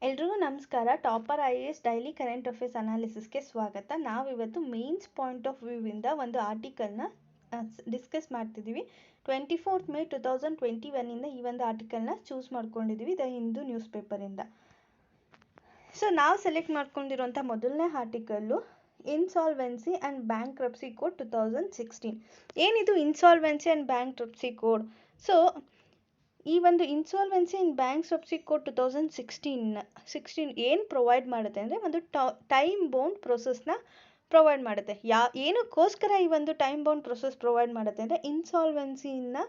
ಎಲ್ರಿಗೂ ನಮಸ್ಕಾರ. Topper IAS daily current affairs ಅನಾಲಿಸಿಸ್ಗೆ ಸ್ವಾಗತ. ನಾವಿವತ್ತು ಮೇನ್ಸ್ ಪಾಯಿಂಟ್ ಆಫ್ ವ್ಯೂವಿಂದ ಒಂದು ಆರ್ಟಿಕಲ್ನ ಡಿಸ್ಕಸ್ ಮಾಡ್ತಿದ್ದೀವಿ. 24 ಮೇ 2021 ಈ ಒಂದು ಆರ್ಟಿಕಲ್ನ ಚೂಸ್ ಮಾಡ್ಕೊಂಡಿದ್ದೀವಿ ದ ಹಿಂದೂ ನ್ಯೂಸ್ ಪೇಪರಿಂದ. ಸೊ ನಾವು ಸೆಲೆಕ್ಟ್ ಮಾಡ್ಕೊಂಡಿರುವಂಥ ಮೊದಲನೇ article insolvency and bankruptcy code 2016. ಏನಿದು insolvency and bankruptcy code? So ಈ ಒಂದು ಇನ್ಸಾಲ್ವೆನ್ಸಿ ಇನ್ ಬ್ಯಾಂಕ್ರಪ್ಸಿ ಕೋಡ್ 2016 ಏನು ಪ್ರೊವೈಡ್ ಮಾಡುತ್ತೆ ಅಂದರೆ ಒಂದು ಟೈಮ್ ಬೌಂಡ್ ಪ್ರೊಸೆಸ್ನ ಪ್ರೊವೈಡ್ ಮಾಡುತ್ತೆ. ಏನಕ್ಕೋಸ್ಕರ ಈ ಒಂದು ಟೈಮ್ ಬೌಂಡ್ ಪ್ರೊಸೆಸ್ ಪ್ರೊವೈಡ್ ಮಾಡುತ್ತೆ ಅಂದರೆ ಇನ್ಸಾಲ್ವೆನ್ಸಿನ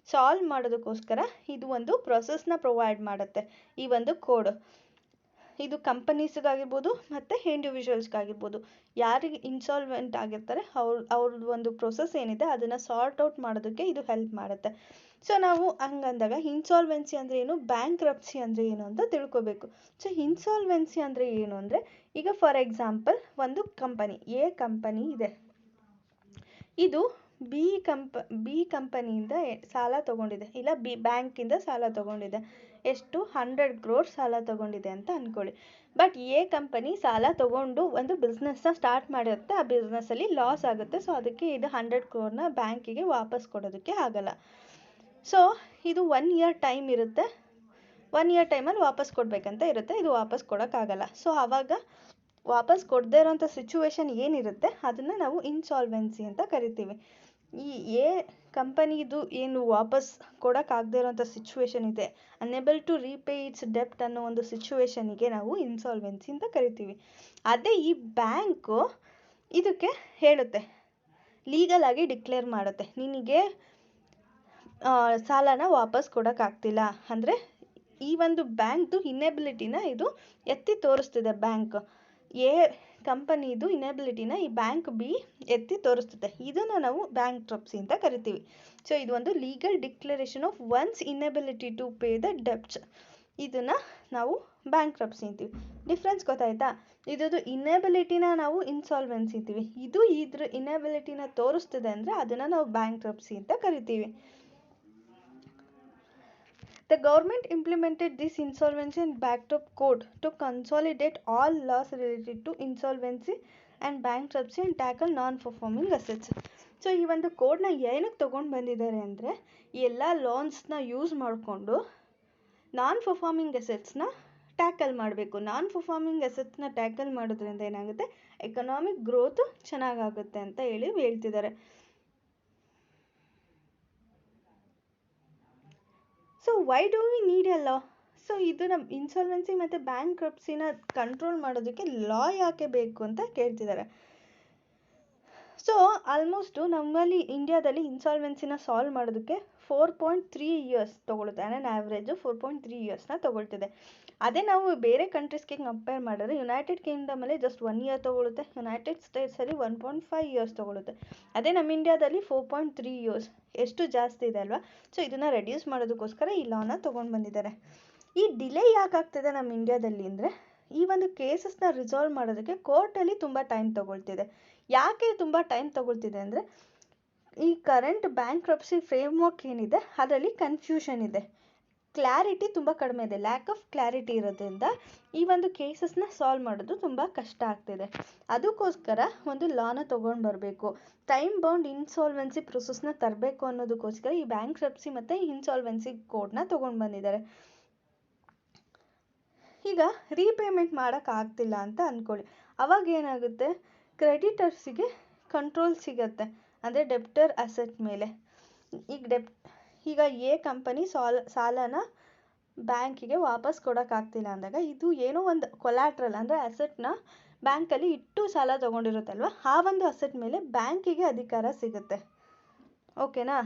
ಸಾಲ್ವ್ ಮಾಡೋದಕ್ಕೋಸ್ಕರ ಇದು ಒಂದು ಪ್ರೊಸೆಸ್ನ ಪ್ರೊವೈಡ್ ಮಾಡುತ್ತೆ. ಈ ಒಂದು ಕೋಡ್ ಇದು ಕಂಪನೀಸ್ಗಾಗಿರ್ಬೋದು ಮತ್ತು ಇಂಡಿವಿಜುವಲ್ಸ್ಗಾಗಿರ್ಬೋದು. ಯಾರಿಗೆ ಇನ್ಸಾಲ್ವೆಂಟ್ ಆಗಿರ್ತಾರೆ ಅವ್ರದ್ದು ಒಂದು ಪ್ರೊಸೆಸ್ ಏನಿದೆ ಅದನ್ನು ಸಾರ್ಟ್ ಔಟ್ ಮಾಡೋದಕ್ಕೆ ಇದು ಹೆಲ್ಪ್ ಮಾಡುತ್ತೆ. ಸೊ ನಾವು ಹಂಗಂದಾಗ ಇನ್ಸಾಲ್ವೆನ್ಸಿ ಅಂದರೆ ಏನು, ಬ್ಯಾಂಕ್ರಪ್ಸಿ ಅಂದರೆ ಏನು ಅಂತ ತಿಳ್ಕೊಬೇಕು. ಸೊ ಇನ್ಸಾಲ್ವೆನ್ಸಿ ಅಂದರೆ ಏನು ಅಂದರೆ, ಈಗ ಫಾರ್ ಎಕ್ಸಾಂಪಲ್ ಒಂದು ಕಂಪನಿ ಕಂಪನಿ ಇದೆ. ಇದು ಬಿ ಕಂಪನಿಯಿಂದ ಸಾಲ ತೊಗೊಂಡಿದೆ, ಇಲ್ಲ ಬ್ಯಾಂಕಿಂದ ಸಾಲ ತೊಗೊಂಡಿದೆ. ಎಷ್ಟು? 100 crore ಸಾಲ ತೊಗೊಂಡಿದೆ ಅಂತ ಅಂದ್ಕೊಳ್ಳಿ. ಬಟ್ ಕಂಪನಿ ಸಾಲ ತೊಗೊಂಡು ಒಂದು ಬಿಸ್ನೆಸ್ನ ಸ್ಟಾರ್ಟ್ ಮಾಡಿರುತ್ತೆ. ಆ ಬಿಸ್ನೆಸ್ಸಲ್ಲಿ ಲಾಸ್ ಆಗುತ್ತೆ. ಸೊ ಅದಕ್ಕೆ ಇದು 100 crore ಬ್ಯಾಂಕಿಗೆ ವಾಪಸ್ ಕೊಡೋದಕ್ಕೆ ಆಗಲ್ಲ. ಸೊ ಇದು 1 year ಟೈಮ್ ಇರುತ್ತೆ. 1 year ಟೈಮಲ್ಲಿ ವಾಪಸ್ ಕೊಡಬೇಕಂತ ಇರುತ್ತೆ. ಇದು ವಾಪಸ್ ಕೊಡೋಕ್ಕಾಗಲ್ಲ. ಸೊ ಆವಾಗ ವಾಪಸ್ ಕೊಡದೇ ಇರೋಂಥ ಸಿಚುವೇಶನ್ ಏನಿರುತ್ತೆ ಅದನ್ನು ನಾವು ಇನ್ಸಾಲ್ವೆನ್ಸಿ ಅಂತ ಕರಿತೀವಿ. ಈ ಕಂಪನಿದು ಏನು ವಾಪಸ್ ಕೊಡೋಕ್ಕಾಗದೇ ಇರೋಂಥ ಸಿಚುವೇಶನ್ ಇದೆ, ಅನ್ಏಬಲ್ ಟು ರೀಪೇ ಇಟ್ಸ್ ಡೆಪ್ಟ್ ಅನ್ನೋ ಒಂದು ಸಿಚುವೇಶನಿಗೆ ನಾವು ಇನ್ಸಾಲ್ವೆನ್ಸಿ ಅಂತ ಕರಿತೀವಿ. ಅದೇ ಈ ಬ್ಯಾಂಕು ಇದಕ್ಕೆ ಹೇಳುತ್ತೆ, ಲೀಗಲ್ ಆಗಿ ಡಿಕ್ಲೇರ್ ಮಾಡುತ್ತೆ, ನಿನಗೆ ಸಾಲನ ವಾಪಸ್ ಕೊಡೋಕ್ಕಾಗ್ತಿಲ್ಲ ಅಂದರೆ ಈ ಒಂದು ಬ್ಯಾಂಕ್ದು ಇನೆಬಿಲಿಟಿನ ಇದು ಎತ್ತಿ ತೋರಿಸ್ತಿದೆ. ಬ್ಯಾಂಕ್ ಕಂಪನಿದು ಇನೆಬಿಲಿಟಿನ ಈ ಬ್ಯಾಂಕ್ ಎತ್ತಿ ತೋರಿಸ್ತದೆ. ಇದನ್ನು ನಾವು ಬ್ಯಾಂಕ್ರಪ್ಸಿ ಅಂತ ಕರಿತೀವಿ. ಸೊ ಇದು ಒಂದು legal declaration of one's inability to pay the debts. ಇದನ್ನು ನಾವು ಬ್ಯಾಂಕ್ರಪ್ಸಿ ಅಂತೀವಿ. ಡಿಫ್ರೆನ್ಸ್ ಗೊತ್ತಾಯ್ತಾ? ಇದ್ರದ್ದು ಇನೆಬಿಲಿಟಿನ ನಾವು ಇನ್ಸಾಲ್ವೆನ್ಸಿ ಅಂತೀವಿ. ಇದು ಇದ್ರ ಇನೆಬಿಲಿಟಿನ ತೋರಿಸ್ತಿದೆ ಅಂದರೆ ಅದನ್ನು ನಾವು ಬ್ಯಾಂಕ್ರಪ್ಸಿ ಅಂತ ಕರಿತೀವಿ. The government implemented this insolvency and bankruptcy code to consolidate all laws related to insolvency and bankruptcy and tackle non-performing assets. So ಈ ಒಂದು ಕೋಡ್ನ ಏನಕ್ಕೆ ತೊಗೊಂಡು ಬಂದಿದ್ದಾರೆ ಅಂದರೆ, ಎಲ್ಲ ಲಾನ್ಸ್ನ ಯೂಸ್ ಮಾಡಿಕೊಂಡು ನಾನ್ ಪರ್ಫಾರ್ಮಿಂಗ್ ಅಸೆಟ್ಸ್ನ ಟ್ಯಾಕಲ್ ಮಾಡಬೇಕು. ನಾನ್ ಪರ್ಫಾರ್ಮಿಂಗ್ ಅಸೆಟ್ಸ್ನ ಟ್ಯಾಕಲ್ ಮಾಡೋದ್ರಿಂದ ಏನಾಗುತ್ತೆ, ಎಕನಾಮಿಕ್ ಗ್ರೋತ್ ಚೆನ್ನಾಗಾಗುತ್ತೆ ಅಂತ ಹೇಳ್ತಿದ್ದಾರೆ. So why do we need a law? So ಇದು ನಮ್ಮ ಇನ್ಸಾಲ್ವೆನ್ಸಿ ಮತ್ತು ಬ್ಯಾಂಕ್ರಪ್ಸಿನ ಕಂಟ್ರೋಲ್ ಮಾಡೋದಕ್ಕೆ ಲಾ ಯಾಕೆ ಬೇಕು ಅಂತ ಕೇಳ್ತಿದ್ದಾರೆ. ಸೊ ಆಲ್ಮೋಸ್ಟು ನಮ್ಮಲ್ಲಿ ಇಂಡಿಯಾದಲ್ಲಿ ಇನ್ಸಾಲ್ವೆನ್ಸಿನ ಸಾಲ್ವ್ ಮಾಡೋದಕ್ಕೆ 4.3 years ತೊಗೊಳುತ್ತೆ. ಆನ್ ಆ್ಯಾವ್ರೇಜು 4.3 years ತೊಗೊಳ್ತಿದೆ. ಅದೇ ನಾವು ಬೇರೆ ಕಂಟ್ರೀಸ್ಗೆ ಕಂಪೇರ್ ಮಾಡಿದ್ರೆ ಯುನೈಟೆಡ್ ಕಿಂಗ್ಡಮಲ್ಲಿ ಜಸ್ಟ್ 1 year ತೊಗೊಳುತ್ತೆ. ಯುನೈಟೆಡ್ ಸ್ಟೇಟ್ಸಲ್ಲಿ 1.5 years ತೊಗೊಳುತ್ತೆ. ಅದೇ ನಮ್ಮ ಇಂಡಿಯಾದಲ್ಲಿ 4.3 years. ಎಷ್ಟು ಜಾಸ್ತಿ ಇದೆ ಅಲ್ವಾ? ಸೊ ಇದನ್ನು ರೆಡ್ಯೂಸ್ ಮಾಡೋದಕ್ಕೋಸ್ಕರ ಈ ಲಾನ ತೊಗೊಂಡು ಬಂದಿದ್ದಾರೆ. ಈ ಡಿಲೇ ಯಾಕಾಗ್ತಿದೆ ನಮ್ಮ ಇಂಡಿಯಾದಲ್ಲಿ ಅಂದರೆ, ಈ ಒಂದು ಕೇಸಸ್ನ ರಿಸಾಲ್ವ್ ಮಾಡೋದಕ್ಕೆ ಕೋರ್ಟಲ್ಲಿ ತುಂಬ ಟೈಮ್ ತೊಗೊಳ್ತಿದೆ. ಯಾಕೆ ತುಂಬ ಟೈಮ್ ತೊಗೊಳ್ತಿದೆ ಅಂದರೆ, ಈ ಕರೆಂಟ್ ಬ್ಯಾಂಕ್ರಪ್ಸಿ ಫ್ರೇಮ್ವರ್ಕ್ ಏನಿದೆ ಅದರಲ್ಲಿ ಕನ್ಫ್ಯೂಷನ್ ಇದೆ, ಕ್ಲಾರಿಟಿ ತುಂಬ ಕಡಿಮೆ ಇದೆ. ಲ್ಯಾಕ್ ಆಫ್ ಕ್ಲಾರಿಟಿ ಇರೋದ್ರಿಂದ ಈ ಒಂದು ಕೇಸಸ್ನ ಸಾಲ್ವ್ ಮಾಡೋದು ತುಂಬ ಕಷ್ಟ ಆಗ್ತಿದೆ. ಅದಕ್ಕೋಸ್ಕರ ಒಂದು ಲಾನ ತೊಗೊಂಡು ಬರಬೇಕು, ಟೈಮ್ ಬೌಂಡ್ ಇನ್ಸಾಲ್ವೆನ್ಸಿ ಪ್ರೊಸೆಸ್ನ ತರಬೇಕು ಅನ್ನೋದಕ್ಕೋಸ್ಕರ ಈ ಬ್ಯಾಂಕ್ರಪ್ಸಿ ಮತ್ತು ಇನ್ಸಾಲ್ವೆನ್ಸಿ ಕೋಡ್ನ ತೊಗೊಂಡು ಬಂದಿದ್ದಾರೆ. ಈಗ ರೀಪೇಮೆಂಟ್ ಮಾಡೋಕ್ಕಾಗ್ತಿಲ್ಲ ಅಂತ ಅಂದ್ಕೊಳ್ಳಿ. ಅವಾಗ ಏನಾಗುತ್ತೆ, ಕ್ರೆಡಿಟರ್ಸಿಗೆ ಕಂಟ್ರೋಲ್ ಸಿಗುತ್ತೆ, ಅಂದರೆ ಡೆಪ್ಟರ್ ಅಸೆಟ್ ಮೇಲೆ. ಈಗ ಕಂಪನಿ ಸಾಲನ ಬ್ಯಾಂಕಿಗೆ ವಾಪಸ್ ಕೊಡೋಕ್ಕಾಗ್ತಿಲ್ಲ ಅಂದಾಗ ಇದು ಏನೋ ಒಂದು ಕೊಲ್ಯಾಟ್ರಲ್ ಅಂದರೆ ಅಸೆಟ್ನ ಬ್ಯಾಂಕಲ್ಲಿ ಇಟ್ಟು ಸಾಲ ತೊಗೊಂಡಿರುತ್ತಲ್ವ, ಆ ಒಂದು ಅಸೆಟ್ ಮೇಲೆ ಬ್ಯಾಂಕಿಗೆ ಅಧಿಕಾರ ಸಿಗುತ್ತೆ. ಓಕೆನಾ?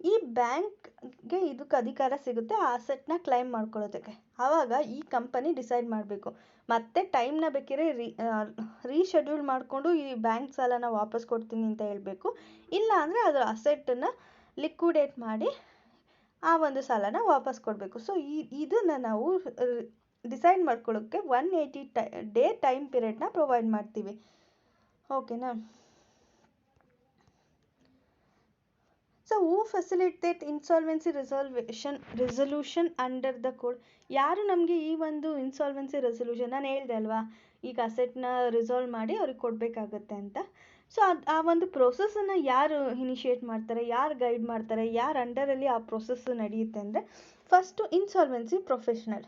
ಈ ಬ್ಯಾಂಕ್ಗೆ ಇದಕ್ಕೆ ಅಧಿಕಾರ ಸಿಗುತ್ತೆ ಆ ಅಸೆಟ್ನ ಕ್ಲೈಮ್ ಮಾಡ್ಕೊಳ್ಳೋದಕ್ಕೆ. ಆವಾಗ ಈ ಕಂಪನಿ ಡಿಸೈಡ್ ಮಾಡಬೇಕು, ಮತ್ತೆ ಟೈಮ್ನ ಬೇಕಿದ್ರೆ ರೀಶೆಡ್ಯೂಲ್ ಮಾಡಿಕೊಂಡು ಈ ಬ್ಯಾಂಕ್ ಸಾಲನ ವಾಪಸ್ ಕೊಡ್ತೀನಿ ಅಂತ ಹೇಳಬೇಕು, ಇಲ್ಲ ಅಂದರೆ ಅದರ ಅಸೆಟ್ಟನ್ನು ಲಿಕ್ವಿಡೇಟ್ ಮಾಡಿ ಆ ಒಂದು ಸಾಲನ ವಾಪಸ್ ಕೊಡಬೇಕು. ಸೊ ಇದನ್ನು ನಾವು ಡಿಸೈಡ್ ಮಾಡ್ಕೊಳ್ಳೋಕ್ಕೆ 180 day ಟೈಮ್ ಪೀರಿಯಡ್ನ ಪ್ರೊವೈಡ್ ಮಾಡ್ತೀವಿ. ಓಕೆನಾ? So who facilitate insolvency resolution under the code. ಯಾರು ನಮಗೆ ಈ ಒಂದು ಇನ್ಸಾಲ್ವೆನ್ಸಿ ರೆಸಲ್ಯೂಷನ್, ನಾನು ಹೇಳಿದೆ ಅಲ್ವಾ ಈಗ ಅಸೆಟ್ನ ರಿಸಾಲ್ವ್ ಮಾಡಿ ಅವ್ರಿಗೆ ಕೊಡಬೇಕಾಗತ್ತೆ ಅಂತ. ಸೊ ಆ ಒಂದು ಪ್ರೊಸೆಸನ್ನು ಯಾರು ಇನಿಷಿಯೇಟ್ ಮಾಡ್ತಾರೆ, ಯಾರು ಗೈಡ್ ಮಾಡ್ತಾರೆ, ಯಾರು ಅಂಡರಲ್ಲಿ ಆ ಪ್ರೊಸೆಸ್ ನಡೆಯುತ್ತೆ ಅಂದರೆ ಫಸ್ಟು ಇನ್ಸಾಲ್ವೆನ್ಸಿ ಪ್ರೊಫೆಷ್ನಲ್,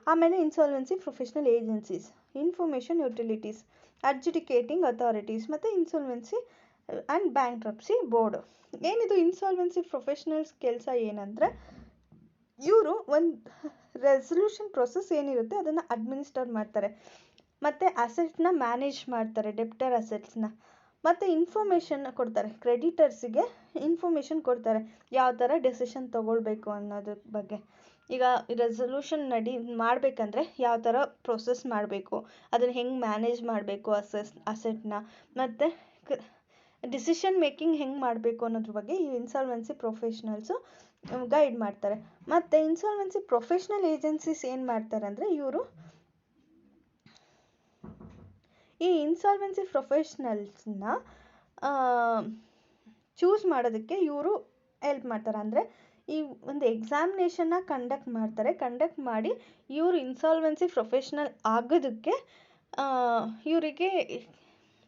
ಆಮೇಲೆ insolvency professional agencies, information utilities, adjudicating authorities ಮತ್ತು ಇನ್ಸಾಲ್ವೆನ್ಸಿ ಆ್ಯಂಡ್ ಬ್ಯಾಂಕ್ರಪ್ಸಿ ಬೋರ್ಡು. ಏನಿದು ಇನ್ಸಾಲ್ವೆನ್ಸಿ ಪ್ರೊಫೆಷ್ನಲ್ಸ್ ಕೆಲಸ ಏನಂದರೆ ಇವರು ಒಂದು ರೆಸಲ್ಯೂಷನ್ ಪ್ರೊಸೆಸ್ ಏನಿರುತ್ತೆ ಅದನ್ನು ಅಡ್ಮಿನಿಸ್ಟರ್ ಮಾಡ್ತಾರೆ, ಮತ್ತು ಅಸೆಟ್ನ ಮ್ಯಾನೇಜ್ ಮಾಡ್ತಾರೆ, ಡೆಪ್ಟರ್ ಅಸೆಟ್ಸ್ನ, ಮತ್ತು ಇನ್ಫಾರ್ಮೇಷನ್ನ ಕೊಡ್ತಾರೆ, ಕ್ರೆಡಿಟರ್ಸಿಗೆ ಇನ್ಫಾರ್ಮೇಷನ್ ಕೊಡ್ತಾರೆ ಯಾವ ಥರ ಡೆಸಿಷನ್ ತೊಗೊಳ್ಬೇಕು ಅನ್ನೋದ್ರ ಬಗ್ಗೆ. ಈಗ ರೆಸಲ್ಯೂಷನ್ ಮಾಡಬೇಕಂದ್ರೆ ಯಾವ ಥರ ಪ್ರೊಸೆಸ್ ಮಾಡಬೇಕು, ಅದನ್ನು ಹೆಂಗೆ ಮ್ಯಾನೇಜ್ ಮಾಡಬೇಕು ಅಸೆಟ್ನ, ಮತ್ತು ಡಿಸಿಷನ್ ಮೇಕಿಂಗ್ ಹೆಂಗೆ ಮಾಡಬೇಕು ಅನ್ನೋದ್ರ ಬಗ್ಗೆ ಈ ಇನ್ಸಾಲ್ವೆನ್ಸಿ ಪ್ರೊಫೆಷ್ನಲ್ಸು ಗೈಡ್ ಮಾಡ್ತಾರೆ. ಮತ್ತು ಇನ್ಸಾಲ್ವೆನ್ಸಿ ಪ್ರೊಫೆಷ್ನಲ್ ಏಜೆನ್ಸೀಸ್ ಏನು ಮಾಡ್ತಾರೆ ಅಂದರೆ ಇವರು ಈ ಇನ್ಸಾಲ್ವೆನ್ಸಿ ಪ್ರೊಫೆಷ್ನಲ್ಸ್ನ ಚೂಸ್ ಮಾಡೋದಕ್ಕೆ ಇವರು ಹೆಲ್ಪ್ ಮಾಡ್ತಾರೆ. ಅಂದರೆ ಈ ಒಂದು ಎಕ್ಸಾಮಿನೇಷನ್ನ ಕಂಡಕ್ಟ್ ಮಾಡಿ ಇವರು ಇನ್ಸಾಲ್ವೆನ್ಸಿ ಪ್ರೊಫೆಷ್ನಲ್ ಆಗೋದಕ್ಕೆ ಇವರಿಗೆ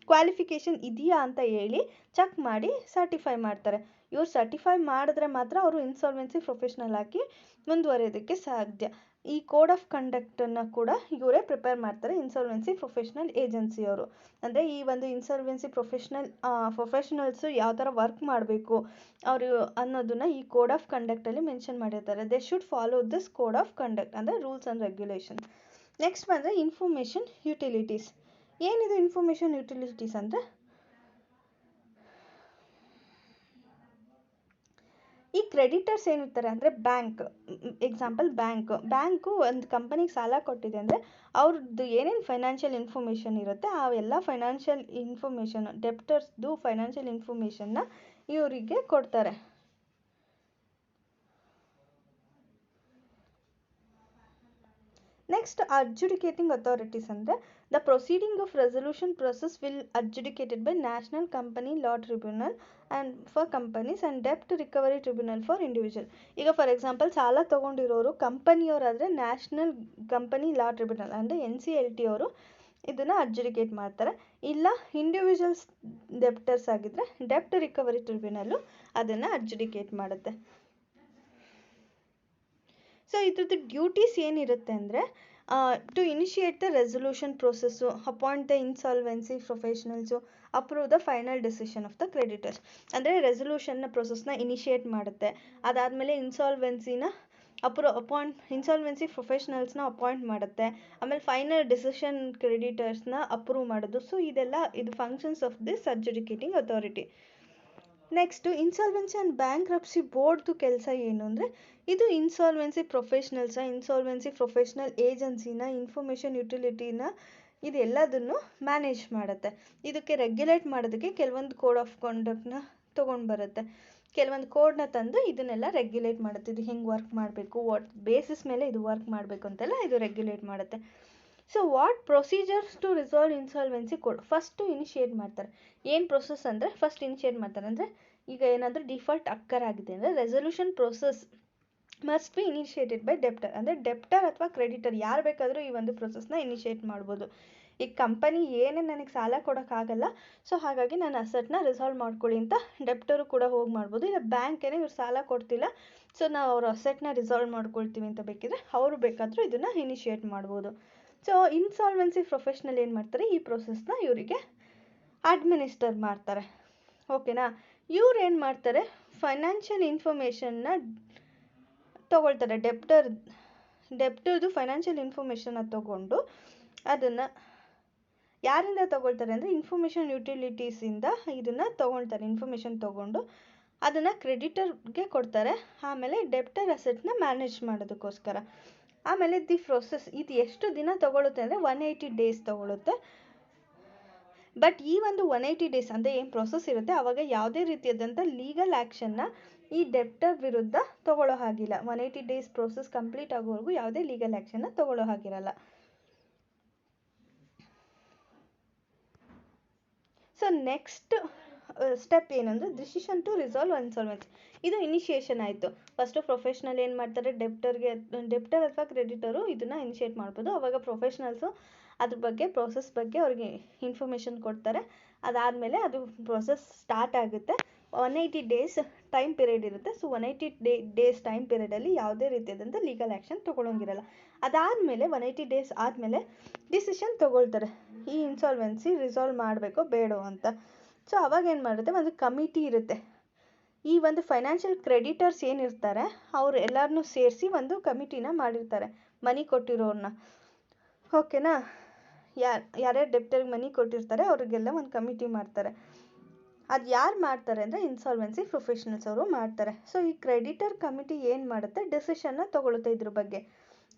ಕ್ವಾಲಿಫಿಕೇಷನ್ ಇದೆಯಾ ಅಂತ ಹೇಳಿ ಚೆಕ್ ಮಾಡಿ ಸರ್ಟಿಫೈ ಮಾಡ್ತಾರೆ. ಇವ್ರು ಸರ್ಟಿಫೈ ಮಾಡಿದ್ರೆ ಮಾತ್ರ ಅವರು ಇನ್ಸಾಲ್ವೆನ್ಸಿ ಪ್ರೊಫೆಷ್ನಲ್ ಆಗಿ ಮುಂದುವರಿಯೋದಕ್ಕೆ ಸಾಧ್ಯ. ಈ ಕೋಡ್ ಆಫ್ ಕಂಡಕ್ಟನ್ನು ಕೂಡ ಇವರೇ ಪ್ರಿಪೇರ್ ಮಾಡ್ತಾರೆ, ಇನ್ಸಾಲ್ವೆನ್ಸಿ ಪ್ರೊಫೆಷ್ನಲ್ ಏಜೆನ್ಸಿಯವರು. ಅಂದರೆ ಈ ಒಂದು ಇನ್ಸಾಲ್ವೆನ್ಸಿ ಪ್ರೊಫೆಷ್ನಲ್ಸು ಯಾವ ಥರ ವರ್ಕ್ ಮಾಡಬೇಕು ಅವರು ಅನ್ನೋದನ್ನು ಈ ಕೋಡ್ ಆಫ್ ಕಂಡಕ್ಟಲ್ಲಿ ಮೆನ್ಷನ್ ಮಾಡಿರ್ತಾರೆ. They should follow this code of conduct, ಅಂದರೆ ರೂಲ್ಸ್ ಆ್ಯಂಡ್ ರೆಗ್ಯುಲೇಷನ್. ನೆಕ್ಸ್ಟ್ ಬಂದರೆ ಇನ್ಫಾರ್ಮೇಷನ್ ಯುಟಿಲಿಟೀಸ್. ಏನಿದು ಇನ್ಫಾರ್ಮೇಷನ್ ಯುಟಿಲಿಟೀಸ್ ಅಂದರೆ ಈ ಕ್ರೆಡಿಟರ್ಸ್ ಏನಿರ್ತಾರೆ ಅಂದರೆ ಎಕ್ಸಾಂಪಲ್ ಬ್ಯಾಂಕು ಒಂದು ಕಂಪನಿಗೆ ಸಾಲ ಕೊಟ್ಟಿದೆ ಅಂದರೆ ಅವ್ರದ್ದು ಏನೇನು ಫೈನಾನ್ಷಿಯಲ್ ಇನ್ಫಾರ್ಮೇಷನ್ ಇರುತ್ತೆ ಆ ಎಲ್ಲ ಫೈನಾನ್ಷಿಯಲ್ ಇನ್ಫಾರ್ಮೇಷನ್, ಡೆಪ್ಟರ್ಸ್ದು ಫೈನಾನ್ಷಿಯಲ್ ಇನ್ಫಾರ್ಮೇಷನ್ನ ಇವರಿಗೆ ಕೊಡ್ತಾರೆ. ನೆಕ್ಸ್ಟ್ ಅಡ್ಜುಡಿಕೇಟಿಂಗ್ ಅಥಾರಿಟೀಸ್ ಅಂದರೆ the proceeding of resolution process will adjudicated by National Company Law Tribunal and for companies and ಡೆಪ್ಟ್ ರಿಕವರಿ ಟ್ರಿಬ್ಯುನಲ್ ಫಾರ್ ಇಂಡಿವಿಜುವಲ್. ಈಗ ಫಾರ್ ಎಕ್ಸಾಂಪಲ್ ಸಾಲ ತೊಗೊಂಡಿರೋರು ಕಂಪನಿಯವರಾದರೆ ನ್ಯಾಷನಲ್ ಕಂಪನಿ ಲಾ ಟ್ರಿಬ್ಯುನಲ್ ಅಂದರೆ NCLT ಅವರು ಇದನ್ನು ಅಡ್ಜುಡಿಕೇಟ್ ಮಾಡ್ತಾರೆ. ಇಲ್ಲ ಇಂಡಿವಿಜುವಲ್ಸ್ ಡೆಪ್ಟರ್ಸ್ ಆಗಿದ್ದರೆ ಡೆಪ್ಟ್ ರಿಕವರಿ ಟ್ರಿಬ್ಯುನಲ್ಲು ಅದನ್ನು ಅಡ್ಜುಡಿಕೇಟ್ ಮಾಡುತ್ತೆ. ಸೊ ಇದ್ರದ್ದು ಡ್ಯೂಟೀಸ್ ಏನಿರುತ್ತೆ ಅಂದರೆ to initiate the resolution process, appoint the insolvency professionals, approve the final decision of the creditors. ಅಂದರೆ ರೆಸಲ್ಯೂಷನ್ನ ಪ್ರೊಸೆಸ್ನ ಇನಿಷಿಯೇಟ್ ಮಾಡುತ್ತೆ, ಅದಾದಮೇಲೆ ಇನ್ಸಾಲ್ವೆನ್ಸಿ ಪ್ರೊಫೆಷ್ನಲ್ಸ್ನ ಅಪಾಯಿಂಟ್ ಮಾಡುತ್ತೆ, ಆಮೇಲೆ ಫೈನಲ್ ಡಿಸಿಷನ್ ಕ್ರೆಡಿಟರ್ಸ್ನ ಅಪ್ರೂವ್ ಮಾಡೋದು. ಸೊ ಇದು functions of this adjudicating authority. Next insolvency and bankruptcy ಬೋರ್ಡ್ದು ಕೆಲಸ ಏನು ಅಂದರೆ ಇದು ಇನ್ಸಾಲ್ವೆನ್ಸಿ ಪ್ರೊಫೆಷ್ನಲ್ ಏಜೆನ್ಸಿನ, ಇನ್ಫಾರ್ಮೇಷನ್ ಯುಟಿಲಿಟಿನ ಇದೆಲ್ಲದನ್ನು ಮ್ಯಾನೇಜ್ ಮಾಡುತ್ತೆ. ಇದಕ್ಕೆ ರೆಗ್ಯುಲೇಟ್ ಮಾಡೋದಕ್ಕೆ ಕೆಲವೊಂದು ಕೋಡ್ ಆಫ್ ಕಂಡಕ್ಟ್ನ ತೊಗೊಂಡು ಬರುತ್ತೆ, ಕೆಲವೊಂದು ಕೋಡ್ನ ತಂದು ಇದನ್ನೆಲ್ಲ ರೆಗ್ಯುಲೇಟ್ ಮಾಡುತ್ತೆ. ಇದು ಹೆಂಗೆ ವರ್ಕ್ ಮಾಡಬೇಕು, ವಾಟ್ ಬೇಸಿಸ್ ಮೇಲೆ ಇದು ವರ್ಕ್ ಮಾಡಬೇಕು ಅಂತೆಲ್ಲ ಇದು ರೆಗ್ಯುಲೇಟ್ ಮಾಡುತ್ತೆ. So what procedures to resolve insolvency code? First initiate ಮಾಡ್ತಾರೆ. ಏನು ಪ್ರೊಸೆಸ್ ಅಂದರೆ ಫಸ್ಟ್ ಇನಿಷಿಯೇಟ್ ಮಾಡ್ತಾರೆ ಅಂದರೆ ಈಗ ಏನಾದರೂ ಡಿಫಾಲ್ಟ್ ಆಗಿದೆ ಅಂದರೆ resolution process must be initiated by debtor. ಅಂದರೆ ಡೆಪ್ಟರ್ ಅಥವಾ ಕ್ರೆಡಿಟರ್ ಯಾರು ಬೇಕಾದರೂ ಈ ಒಂದು ಪ್ರೊಸೆಸ್ನ ಇನಿಷಿಯೇಟ್ ಮಾಡ್ಬೋದು. ಈಗ ಕಂಪನಿ ಏನೇ ನನಗೆ ಸಾಲ ಕೊಡೋಕ್ಕಾಗಲ್ಲ, ಸೊ ಹಾಗಾಗಿ ನಾನು ಅಸೆಟ್ನ ರಿಸಾಲ್ವ್ ಮಾಡ್ಕೊಳ್ಳಿ ಅಂತ ಡೆಪ್ಟರು ಕೂಡ ಹೋಗಿ ಮಾಡ್ಬೋದು. ಇಲ್ಲ ಬ್ಯಾಂಕೇನೆ ಇವ್ರು ಸಾಲ ಕೊಡ್ತಿಲ್ಲ, ಸೊ ನಾವು ಅವ್ರ ಅಸೆಟ್ನ ರಿಸಾಲ್ವ್ ಮಾಡ್ಕೊಳ್ತೀವಿ ಅಂತ ಬೇಕಿದ್ರೆ ಅವರು ಬೇಕಾದರೂ ಇದನ್ನು ಇನಿಷಿಯೇಟ್ ಮಾಡ್ಬೋದು. ಸೊ ಇನ್ಸಾಲ್ವೆನ್ಸಿ ಪ್ರೊಫೆಷ್ನಲ್ ಏನು ಮಾಡ್ತಾರೆ, ಈ ಪ್ರೊಸೆಸ್ನ ಇವರಿಗೆ ಅಡ್ಮಿನಿಸ್ಟರ್ ಮಾಡ್ತಾರೆ. ಓಕೆನಾ? ಇವ್ರು ಏನು ಮಾಡ್ತಾರೆ, ಫೈನಾನ್ಷಿಯಲ್ ಇನ್ಫಾರ್ಮೇಷನ್ನ ತೊಗೊಳ್ತಾರೆ. ಡೆಪ್ಟರ್ದು ಫೈನಾನ್ಷಿಯಲ್ ಇನ್ಫಾರ್ಮೇಷನ್ನ ತೊಗೊಂಡು ಅದನ್ನು ಯಾರಿಂದ ತೊಗೊಳ್ತಾರೆ ಅಂದರೆ ಇನ್ಫಾರ್ಮೇಷನ್ ಯುಟಿಲಿಟೀಸಿಂದ ಇದನ್ನು ತೊಗೊಳ್ತಾರೆ. ಇನ್ಫಾರ್ಮೇಷನ್ ತೊಗೊಂಡು ಅದನ್ನು ಕ್ರೆಡಿಟರ್ಗೆ ಕೊಡ್ತಾರೆ. ಆಮೇಲೆ ಡೆಪ್ಟರ್ ಅಸೆಟ್ನ ಮ್ಯಾನೇಜ್ ಮಾಡೋದಕ್ಕೋಸ್ಕರ. ಆಮೇಲೆ ದಿ ಪ್ರೊಸೆಸ್ ಇದು ಎಷ್ಟು ದಿನ ತೊಗೊಳುತ್ತೆ ಅಂದರೆ 180 days ತೊಗೊಳುತ್ತೆ. ಬಟ್ ಈ ಒಂದು 180 days ಅಂದರೆ ಏನು ಪ್ರೊಸೆಸ್ ಇರುತ್ತೆ ಆವಾಗ ಯಾವುದೇ ರೀತಿಯಾದಂಥ ಲೀಗಲ್ ಆ್ಯಕ್ಷನ್ನ ಈ ಡೆಪ್ಟರ್ ವಿರುದ್ಧ ತೊಗೊಳ್ಳೋ ಹಾಗಿಲ್ಲ. 180 days ಪ್ರೊಸೆಸ್ ಕಂಪ್ಲೀಟ್ ಆಗೋವರೆಗೂ ಯಾವುದೇ ಲೀಗಲ್ ಆ್ಯಕ್ಷನ್ನ ತೊಗೊಳ್ಳೋ ಹಾಗಿರಲ್ಲ. ಸೊ ನೆಕ್ಸ್ಟ್ ಸ್ಟೆಪ್ ಏನಂದರೆ ಡಿಸಿಷನ್ ಟು ರಿಸಾಲ್ವ್ ಇನ್ಸಾಲ್ವೆನ್ಸಿ. ಇದು ಇನಿಷಿಯೇಷನ್ ಆಯಿತು. ಫಸ್ಟು ಪ್ರೊಫೆಷ್ನಲ್ ಏನು ಮಾಡ್ತಾರೆ, ಡೆಪ್ಟರ್ ಅಥವಾ ಕ್ರೆಡಿಟರು ಇದನ್ನು ಇನಿಷಿಯೇಟ್ ಮಾಡ್ಬೋದು. ಅವಾಗ ಪ್ರೊಫೆಷ್ನಲ್ಸು ಅದ್ರ ಬಗ್ಗೆ ಪ್ರೋಸೆಸ್ ಬಗ್ಗೆ ಅವ್ರಿಗೆ ಇನ್ಫಾರ್ಮೇಷನ್ ಕೊಡ್ತಾರೆ. ಅದಾದಮೇಲೆ ಅದು ಪ್ರೋಸೆಸ್ ಸ್ಟಾರ್ಟ್ ಆಗುತ್ತೆ. 180 ಡೇಸ್ ಟೈಮ್ ಪೀರಿಯಡ್ ಇರುತ್ತೆ. ಸೊ 180 ಡೇಸ್ ಟೈಮ್ ಪೀರಿಯಡಲ್ಲಿ ಯಾವುದೇ ರೀತಿಯಾದಂಥ ಲೀಗಲ್ ಆ್ಯಕ್ಷನ್ ತೊಗೊಳಂಗಿರಲ್ಲ. ಅದಾದಮೇಲೆ 180 ಡೇಸ್ ಆದಮೇಲೆ ಡಿಸಿಷನ್ ತೊಗೊಳ್ತಾರೆ, ಈ ಇನ್ಸಾಲ್ವೆನ್ಸಿ ರಿಸಾಲ್ವ್ ಮಾಡಬೇಕೋ ಬೇಡೋ ಅಂತ. ಸೊ ಅವಾಗ ಏನು ಮಾಡುತ್ತೆ, ಒಂದು ಕಮಿಟಿ ಇರುತ್ತೆ. ಈ ಒಂದು ಫೈನಾನ್ಷಿಯಲ್ ಕ್ರೆಡಿಟರ್ಸ್ ಏನಿರ್ತಾರೆ ಅವ್ರು ಎಲ್ಲರನ್ನೂ ಸೇರಿಸಿ ಒಂದು ಕಮಿಟಿನ ಮಾಡಿರ್ತಾರೆ, ಮನಿ ಕೊಟ್ಟಿರೋರನ್ನ. ಓಕೆನಾ, ಯಾರ್ಯಾರು ಡೆಪ್ಟರ್ಗೆ ಮನಿ ಕೊಟ್ಟಿರ್ತಾರೆ ಅವ್ರಿಗೆಲ್ಲ ಒಂದು ಕಮಿಟಿ ಮಾಡ್ತಾರೆ. ಅದು ಯಾರು ಮಾಡ್ತಾರೆ ಅಂದರೆ ಇನ್ಸಾಲ್ವೆನ್ಸಿ ಪ್ರೊಫೆಷನಲ್ಸ್ ಅವರು ಮಾಡ್ತಾರೆ. ಸೊ ಈ ಕ್ರೆಡಿಟರ್ ಕಮಿಟಿ ಏನು ಮಾಡುತ್ತೆ, ಡಿಸಿಷನ್ನ ತೊಗೊಳುತ್ತೆ ಇದ್ರ ಬಗ್ಗೆ.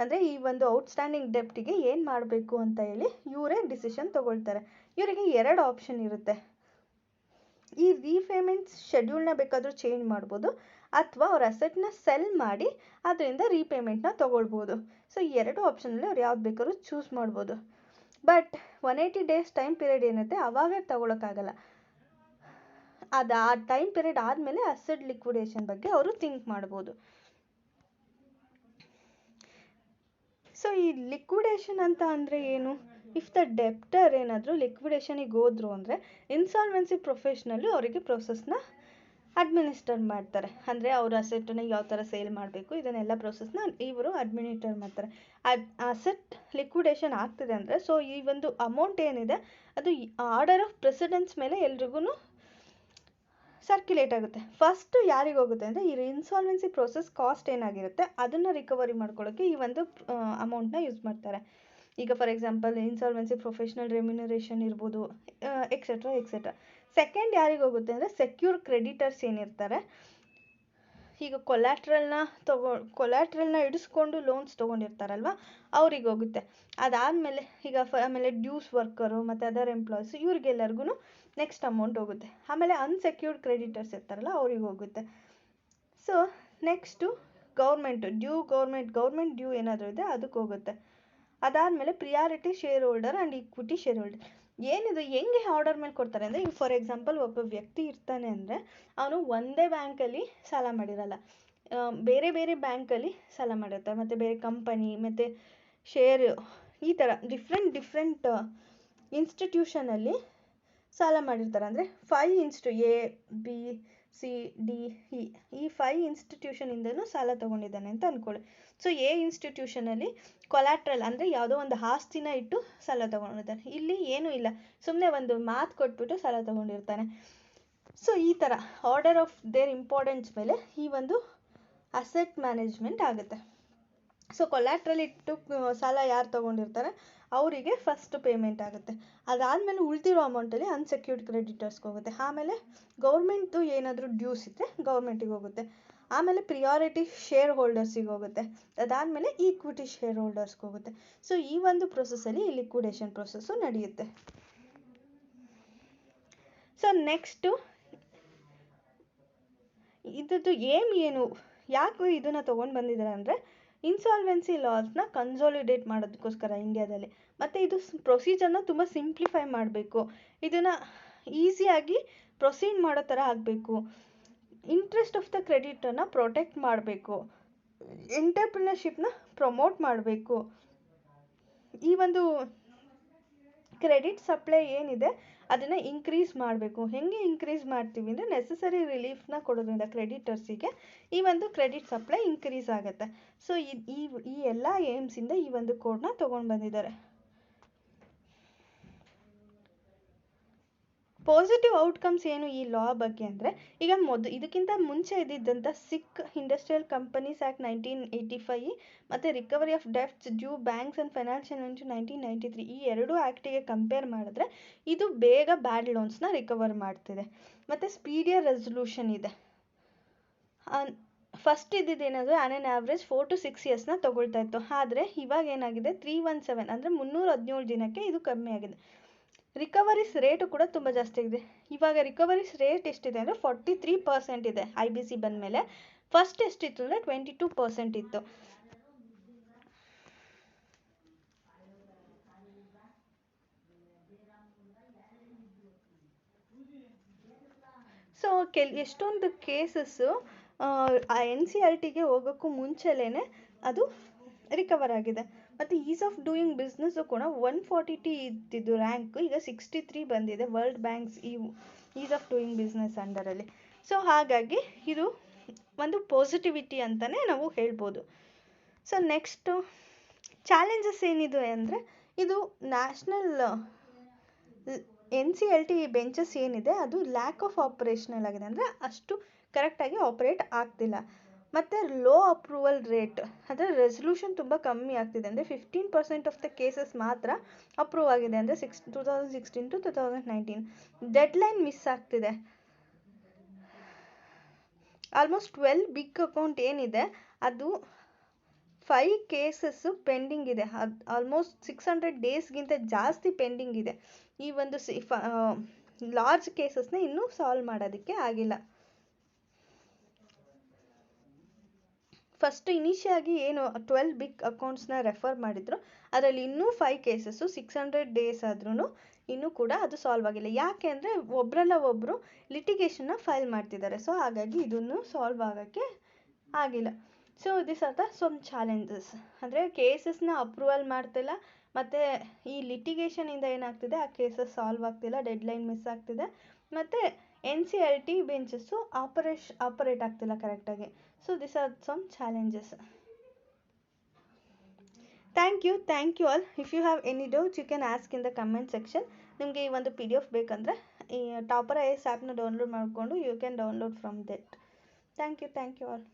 ಅಂದರೆ ಈ ಒಂದು ಔಟ್ಸ್ಟ್ಯಾಂಡಿಂಗ್ ಡೆಪ್ಟಿಗೆ ಏನು ಮಾಡಬೇಕು ಅಂತ ಹೇಳಿ ಇವರೇ ಡಿಸಿಷನ್ ತೊಗೊಳ್ತಾರೆ. ಇವರಿಗೆ 2 ಆಪ್ಷನ್ ಇರುತ್ತೆ. ಈ ರೀಪೇಮೆಂಟ್ ಶೆಡ್ಯೂಲ್ನ ಬೇಕಾದರೂ ಚೇಂಜ್ ಮಾಡ್ಬೋದು, ಅಥವಾ ಅವ್ರ ಅಸೆಟ್ನ ಸೆಲ್ ಮಾಡಿ ಅದರಿಂದ ರೀಪೇಮೆಂಟ್ನ ತೊಗೊಳ್ಬೋದು. ಸೊ ಈ 2 ಆಪ್ಷನಲ್ಲಿ ಅವ್ರು ಯಾವ್ದು ಬೇಕಾದ್ರೂ ಚೂಸ್ ಮಾಡ್ಬೋದು. ಬಟ್ 180 ಡೇಸ್ ಟೈಮ್ ಪೀರಿಯಡ್ ಏನಿರುತ್ತೆ ಅವಾಗ ತೊಗೊಳಕ್ಕಾಗಲ್ಲ. ಅದು ಆ ಟೈಮ್ ಪೀರಿಯಡ್ ಆದಮೇಲೆ ಅಸೆಟ್ ಲಿಕ್ವಿಡೇಷನ್ ಬಗ್ಗೆ ಅವರು ಥಿಂಕ್ ಮಾಡ್ಬೋದು. ಸೊ ಈ ಲಿಕ್ವಿಡೇಷನ್ ಅಂತ ಅಂದರೆ ಏನು, ಇಫ್ ದ ಡೆಪ್ಟರ್ ಏನಾದರೂ ಲಿಕ್ವಿಡೇಷನಿಗೆ ಹೋದ್ರು ಅಂದರೆ ಇನ್ಸಾಲ್ವೆನ್ಸಿ ಪ್ರೊಫೆಷ್ನಲ್ಲು ಅವರಿಗೆ ಪ್ರೊಸೆಸ್ನ ಅಡ್ಮಿನಿಸ್ಟರ್ ಮಾಡ್ತಾರೆ. ಅಂದರೆ ಅವ್ರ ಅಸೆಟನ್ನ ಯಾವ ಥರ ಸೇಲ್ ಮಾಡಬೇಕು ಇದನ್ನೆಲ್ಲ ಪ್ರೊಸೆಸ್ನ ಇವರು ಅಡ್ಮಿನಿಸ್ಟರ್ ಮಾಡ್ತಾರೆ. ಅಸೆಟ್ ಲಿಕ್ವಿಡೇಷನ್ ಆಗ್ತಿದೆ ಅಂದರೆ ಸೊ ಈ ಒಂದು ಅಮೌಂಟ್ ಏನಿದೆ ಅದು ಆರ್ಡರ್ ಆಫ್ ಪ್ರೆಸಿಡೆನ್ಸ್ ಮೇಲೆ ಎಲ್ರಿಗೂ ಸರ್ಕ್ಯುಲೇಟ್ ಆಗುತ್ತೆ. ಫಸ್ಟು ಯಾರಿಗೆ ಹೋಗುತ್ತೆ ಅಂದರೆ ಈ ಇನ್ಸಾಲ್ವೆನ್ಸಿ ಪ್ರೊಸೆಸ್ ಕಾಸ್ಟ್ ಏನಾಗಿರುತ್ತೆ ಅದನ್ನು ರಿಕವರಿ ಮಾಡ್ಕೊಳ್ಳೋಕ್ಕೆ ಈ ಒಂದು ಅಮೌಂಟ್ನ ಯೂಸ್ ಮಾಡ್ತಾರೆ. ಈಗ for example insolvency professional remuneration ಇರ್ಬೋದು, ಎಕ್ಸೆಟ್ರಾ ಎಕ್ಸೆಟ್ರಾ. ಸೆಕೆಂಡ್ ಯಾರಿಗೆ ಹೋಗುತ್ತೆ ಅಂದರೆ ಸೆಕ್ಯೂರ್ ಕ್ರೆಡಿಟರ್ಸ್ ಏನಿರ್ತಾರೆ, ಈಗ ಕೊಲ್ಯಾಟ್ರಲ್ನ ಇಡಿಸ್ಕೊಂಡು ಲೋನ್ಸ್ ತೊಗೊಂಡಿರ್ತಾರಲ್ವ ಅವ್ರಿಗೆ ಹೋಗುತ್ತೆ. ಅದಾದಮೇಲೆ ಈಗ ಆಮೇಲೆ ಡ್ಯೂಸ್ ವರ್ಕರು ಮತ್ತು ಅದರ್ ಎಂಪ್ಲಾಯೀಸು ಇವ್ರಿಗೆಲ್ಲರಿಗೂ ನೆಕ್ಸ್ಟ್ ಅಮೌಂಟ್ ಹೋಗುತ್ತೆ. ಆಮೇಲೆ ಅನ್ಸೆಕ್ಯೂರ್ಡ್ ಕ್ರೆಡಿಟರ್ಸ್ ಇರ್ತಾರಲ್ಲ ಅವ್ರಿಗೆ ಹೋಗುತ್ತೆ. ಸೊ ನೆಕ್ಸ್ಟು ಗೌರ್ಮೆಂಟ್ ಡ್ಯೂ ಏನಾದರೂ ಇದೆ ಅದಕ್ಕೆ ಹೋಗುತ್ತೆ. ಅದಾದಮೇಲೆ priority share holder and equity share holder. ಏನಿದು ಹೆಂಗೆ ಆರ್ಡರ್ ಮೇಲೆ ಕೊಡ್ತಾರೆ ಅಂದರೆ, ಈಗ ಫಾರ್ ಎಕ್ಸಾಂಪಲ್ ಒಬ್ಬ ವ್ಯಕ್ತಿ ಇರ್ತಾನೆ ಅಂದರೆ ಅವನು ಒಂದೇ ಬ್ಯಾಂಕಲ್ಲಿ ಸಾಲ ಮಾಡಿರಲ್ಲ, ಬೇರೆ ಬೇರೆ ಬ್ಯಾಂಕಲ್ಲಿ ಸಾಲ ಮಾಡಿರ್ತಾರೆ, ಮತ್ತು ಬೇರೆ ಕಂಪನಿ ಮತ್ತು ಶೇರ್ ಈ ಥರ ಡಿಫ್ರೆಂಟ್ ಇನ್ಸ್ಟಿಟ್ಯೂಷನಲ್ಲಿ ಸಾಲ ಮಾಡಿರ್ತಾರೆ. ಅಂದರೆ 5 ಎ ಬಿ ಸಿ ಡಿ ಈ 5 ಇನ್ಸ್ಟಿಟ್ಯೂಷನಿಂದನೂ ಸಾಲ ತೊಗೊಂಡಿದ್ದಾನೆ ಅಂತ ಅಂದ್ಕೊಳ್ಳಿ. ಸೊ ಎ ಇನ್ಸ್ಟಿಟ್ಯೂಷನಲ್ಲಿ ಕೊಲ್ಯಾಟ್ರಲ್ ಅಂದರೆ ಯಾವುದೋ ಒಂದು ಆಸ್ತಿನ ಇಟ್ಟು ಸಾಲ ತೊಗೊಂಡಿರ್ತಾನೆ. ಇಲ್ಲಿ ಏನೂ ಇಲ್ಲ, ಸುಮ್ಮನೆ ಒಂದು ಮಾತು ಕೊಟ್ಬಿಟ್ಟು ಸಾಲ ತೊಗೊಂಡಿರ್ತಾನೆ. ಸೊ ಈ ಥರ ಆರ್ಡರ್ ಆಫ್ ದೇರ್ ಇಂಪಾರ್ಟೆನ್ಸ್ ಮೇಲೆ ಈ ಒಂದು ಅಸೆಟ್ ಮ್ಯಾನೇಜ್ಮೆಂಟ್ ಆಗುತ್ತೆ. ಸೊ ಕೊಲ್ಯಾಟ್ರಲ್ ಇಟ್ಟು ಸಾಲ ಯಾರು ತೊಗೊಂಡಿರ್ತಾರೆ ಅವರಿಗೆ ಫಸ್ಟ್ ಪೇಮೆಂಟ್ ಆಗುತ್ತೆ. ಅದಾದಮೇಲೆ ಉಳಿದಿರೋ ಅಮೌಂಟಲ್ಲಿ ಅನ್ಸೆಕ್ಯೂರ್ಡ್ ಕ್ರೆಡಿಟರ್ಸ್ಗೆ ಹೋಗುತ್ತೆ. ಆಮೇಲೆ ಗೌರ್ಮೆಂಟ್ದು ಏನಾದರೂ ಡ್ಯೂಸ್ ಇದ್ದರೆ ಗೌರ್ಮೆಂಟಿಗೆ ಹೋಗುತ್ತೆ. ಆಮೇಲೆ ಪ್ರಿಯಾರಿಟಿ ಶೇರ್ ಹೋಲ್ಡರ್ಸಿಗೆ ಹೋಗುತ್ತೆ. ಅದಾದಮೇಲೆ ಈಕ್ವಿಟಿ ಶೇರ್ ಹೋಲ್ಡರ್ಸ್ಗೆ ಹೋಗುತ್ತೆ. ಸೊ ಈ ಒಂದು ಪ್ರೊಸೆಸ್ಸಲ್ಲಿ ಈ ಲಿಕ್ವಿಡೇಷನ್ ಪ್ರೊಸೆಸ್ಸು ನಡೆಯುತ್ತೆ. ಸೊ ನೆಕ್ಸ್ಟು ಇದ್ರದ್ದು ಏನು, ಯಾಕೆ ಇದನ್ನು ತೊಗೊಂಡು ಬಂದಿದ್ದಾರೆ ಅಂದರೆ ಇನ್ಸಾಲ್ವೆನ್ಸಿ ಲಾಸ್ನ ಕನ್ಸಾಲಿಡೇಟ್ ಮಾಡೋದಕ್ಕೋಸ್ಕರ ಇಂಡಿಯಾದಲ್ಲಿ. ಮತ್ತು ಇದು ಪ್ರೊಸೀಜರ್ನ ತುಂಬ ಸಿಂಪ್ಲಿಫೈ ಮಾಡಬೇಕು, ಇದನ್ನು ಈಸಿಯಾಗಿ ಪ್ರೊಸೀಡ್ ಮಾಡೋ ಥರ ಆಗಬೇಕು, ಇಂಟ್ರೆಸ್ಟ್ ಆಫ್ ದ ಕ್ರೆಡಿಟರ್ನ ಪ್ರೊಟೆಕ್ಟ್ ಮಾಡಬೇಕು, ಎಂಟರ್ಪ್ರಿನರ್ಶಿಪ್ನ ಪ್ರಮೋಟ್ ಮಾಡಬೇಕು. ಈ ಒಂದು ಕ್ರೆಡಿಟ್ ಸಪ್ಲೈ ಏನಿದೆ ಅದನ್ನು ಇಂಕ್ರೀಸ್ ಮಾಡಬೇಕು. ಹೇಗೆ ಇಂಕ್ರೀಸ್ ಮಾಡ್ತೀವಿ ಅಂದರೆ ನೆಸಸರಿ ರಿಲೀಫ್ನ ಕೊಡೋದ್ರಿಂದ ಕ್ರೆಡಿಟರ್ಸಿಗೆ ಈ ಒಂದು ಕ್ರೆಡಿಟ್ ಸಪ್ಲೈ ಇಂಕ್ರೀಸ್ ಆಗುತ್ತೆ. ಸೊ ಈ ಎಲ್ಲ ಏಮ್ಸಿಂದ ಈ ಒಂದು ಕೋಡ್ನ ತೊಗೊಂಡು ಬಂದಿದ್ದಾರೆ. ಪಾಸಿಟಿವ್ ಔಟ್ಕಮ್ಸ್ ಏನು ಈ ಲಾ ಬಗ್ಗೆ ಅಂದರೆ, ಈಗ ಇದಕ್ಕಿಂತ ಮುಂಚೆ ಇದ್ದಿದ್ದಂಥ ಸಿಕ್ ಇಂಡಸ್ಟ್ರಿಯಲ್ ಕಂಪನೀಸ್ ಆ್ಯಕ್ಟ್ 1985 ಮತ್ತು recovery of debts due banks and financial institution 1993 ಈ 2 ಆ್ಯಕ್ಟಿಗೆ ಕಂಪೇರ್ ಮಾಡಿದ್ರೆ ಇದು ಬೇಗ ಬ್ಯಾಡ್ ಲೋನ್ಸ್ನ ರಿಕವರ್ ಮಾಡ್ತಿದೆ ಮತ್ತು ಸ್ಪೀಡಿಯರ್ ರೆಸಲ್ಯೂಷನ್ ಇದೆ. ಫಸ್ಟ್ ಇದ್ದಿದ್ದೇನಾದರೂ ಆನ್ ಆ್ಯಾವ್ರೇಜ್ 4 to 6 ಇಯರ್ಸ್ನ ತೊಗೊಳ್ತಾ ಇತ್ತು. ಆದರೆ ಇವಾಗ ಏನಾಗಿದೆ 317 ಅಂದರೆ 317 ದಿನಕ್ಕೆ ಇದು ಕಮ್ಮಿ ಆಗಿದೆ. ರಿಕವರೀಸ್ ರೇಟು ಕೂಡ ತುಂಬ ಜಾಸ್ತಿ ಆಗಿದೆ. ಇವಾಗ ರಿಕವರೀಸ್ ರೇಟ್ ಎಷ್ಟಿದೆ ಅಂದರೆ 43% ಇದೆ IBC ಬಂದಮೇಲೆ. ಫಸ್ಟ್ ಎಷ್ಟಿತ್ತು ಅಂದರೆ 22% ಇತ್ತು. ಸೊ ಎಷ್ಟೊಂದು ಕೇಸಸ್ಸು ಆ NCERTಗೆ ಹೋಗೋಕ್ಕೂ ಮುಂಚೆಲೇ ಅದು ರಿಕವರ್ ಆಗಿದೆ. ಮತ್ತು ಈಸ್ ಆಫ್ ಡೂಯಿಂಗ್ ಬಿಸ್ನೆಸ್ಸು ಕೂಡ 140 ಇದ್ದಿದ್ದು ರ್ಯಾಂಕ್ ಈಗ 63 ಬಂದಿದೆ world banks ease of doing business ಅಂಡರಲ್ಲಿ. ಸೊ ಹಾಗಾಗಿ ಇದು ಒಂದು ಪಾಸಿಟಿವಿಟಿ ಅಂತಲೇ ನಾವು ಹೇಳ್ಬೋದು. ಸೊ ನೆಕ್ಸ್ಟು ಚಾಲೆಂಜಸ್ ಏನಿದೆ ಅಂದರೆ, ಇದು ನ್ಯಾಷನಲ್ NCERT ಬೆಂಚಸ್ ಏನಿದೆ ಅದು ಲ್ಯಾಕ್ ಆಫ್ ಆಪರೇಷನಲ್ ಆಗಿದೆ, ಅಂದರೆ ಅಷ್ಟು ಕರೆಕ್ಟಾಗಿ ಆಪ್ರೇಟ್ ಆಗ್ತಿಲ್ಲ. ಮತ್ತು ಲೋ ಅಪ್ರೂವಲ್ ರೇಟ್, ಅಂದರೆ ರೆಸಲ್ಯೂಷನ್ ತುಂಬ ಕಮ್ಮಿ ಆಗ್ತಿದೆ. ಅಂದರೆ 15% ಆಫ್ ದ ಕೇಸಸ್ ಮಾತ್ರ ಅಪ್ರೂವ್ ಆಗಿದೆ, ಅಂದರೆ 2016 to 2019. ಡೆಡ್ಲೈನ್ ಮಿಸ್ ಆಗ್ತಿದೆ. ಆಲ್ಮೋಸ್ಟ್ 12 ಬಿಗ್ ಅಕೌಂಟ್ ಏನಿದೆ ಅದು 5 ಕೇಸಸ್ಸು ಪೆಂಡಿಂಗ್ ಇದೆ. ಅದು ಆಲ್ಮೋಸ್ಟ್ 600 ಡೇಸ್ಗಿಂತ ಜಾಸ್ತಿ ಪೆಂಡಿಂಗ್ ಇದೆ. ಈ ಒಂದು ಲಾರ್ಜ್ ಕೇಸಸ್ನ ಇನ್ನೂ ಸಾಲ್ವ್ ಮಾಡೋದಕ್ಕೆ ಆಗಿಲ್ಲ. ಫಸ್ಟು ಇನಿಷಿಯಾಗಿ ಏನು 12 ಬಿಗ್ ಅಕೌಂಟ್ಸ್ನ ರೆಫರ್ ಮಾಡಿದ್ರು, ಅದರಲ್ಲಿ ಇನ್ನೂ 5 ಕೇಸಸ್ಸು 600 ಡೇಸ್ ಆದ್ರೂ ಇನ್ನೂ ಕೂಡ ಅದು ಸಾಲ್ವ್ ಆಗಿಲ್ಲ. ಯಾಕೆ ಅಂದರೆ ಒಬ್ಬರಲ್ಲ ಒಬ್ಬರು ಲಿಟಿಗೇಷನ್ನ ಫೈಲ್ ಮಾಡ್ತಿದ್ದಾರೆ. ಸೊ ಹಾಗಾಗಿ ಇದನ್ನು ಸಾಲ್ವ್ ಆಗೋಕ್ಕೆ ಆಗಿಲ್ಲ. So this are the some challenges. ಅಂದರೆ ಕೇಸಸ್ನ ಅಪ್ರೂವಲ್ ಮಾಡ್ತಿಲ್ಲ, ಮತ್ತು ಈ ಲಿಟಿಗೇಷನಿಂದ ಏನಾಗ್ತಿದೆ, ಆ ಕೇಸಸ್ ಸಾಲ್ವ್ ಆಗ್ತಿಲ್ಲ, ಡೆಡ್ಲೈನ್ ಮಿಸ್ ಆಗ್ತಿದೆ, ಮತ್ತು NCERT ಬೆಂಚಸ್ಸು ಆಪರೇಟ್ ಆಗ್ತಿಲ್ಲ ಕರೆಕ್ಟಾಗಿ. So this are some challenges. Thank you all. If you have any doubts you can ask in the comment section. ನಿಮಗೆ ಈ ಒಂದು PDF ಬೇಕಂದರೆ ಈ ಟಾಪರ್ IAS ಆ್ಯಪ್ನ ಡೌನ್ಲೋಡ್ ಮಾಡಿಕೊಂಡು you can download from that. Thank you all.